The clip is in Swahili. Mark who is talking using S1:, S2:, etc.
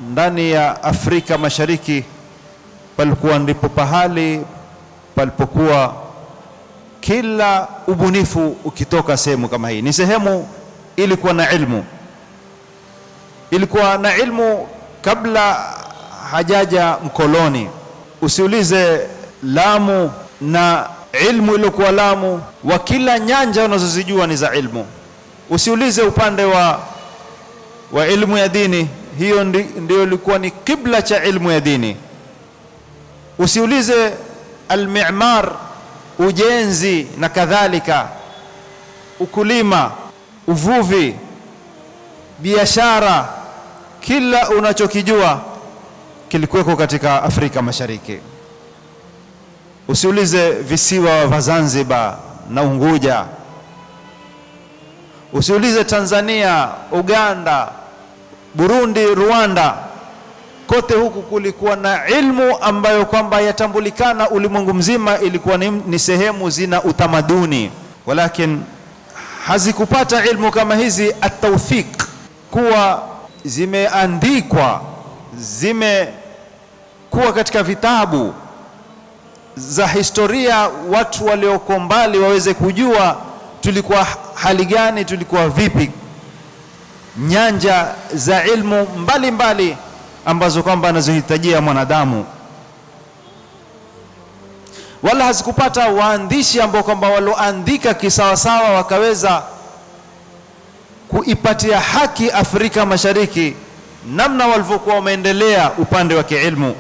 S1: ndani ya Afrika Mashariki palikuwa ndipo pahali palipokuwa kila ubunifu ukitoka sehemu kama hii. Ni sehemu ilikuwa na ilmu, ilikuwa na ilmu kabla hajaja mkoloni. Usiulize Lamu na ilmu iliyokuwa Lamu, wa kila nyanja unazozijua ni za ilmu. Usiulize upande wa ilmu ya dini, hiyo ndio ilikuwa ni kibla cha ilmu ya dini. Usiulize al-mi'mar, ujenzi na kadhalika, ukulima, uvuvi, biashara, kila unachokijua kilikuweko katika Afrika Mashariki. Usiulize visiwa vya Zanzibar na Unguja. Usiulize Tanzania, Uganda, Burundi, Rwanda. Kote huku kulikuwa na ilmu ambayo kwamba yatambulikana ulimwengu mzima, ilikuwa ni sehemu zina utamaduni, walakin hazikupata ilmu kama hizi at-tawthiq, kuwa zimeandikwa, zimekuwa katika vitabu za historia, watu walioko mbali waweze kujua tulikuwa hali gani, tulikuwa vipi, nyanja za ilmu mbalimbali ambazo kwamba anazohitajia mwanadamu. Wala hazikupata waandishi ambao kwamba walioandika kisawasawa wakaweza kuipatia haki Afrika Mashariki namna walivyokuwa wameendelea upande wa kiilmu.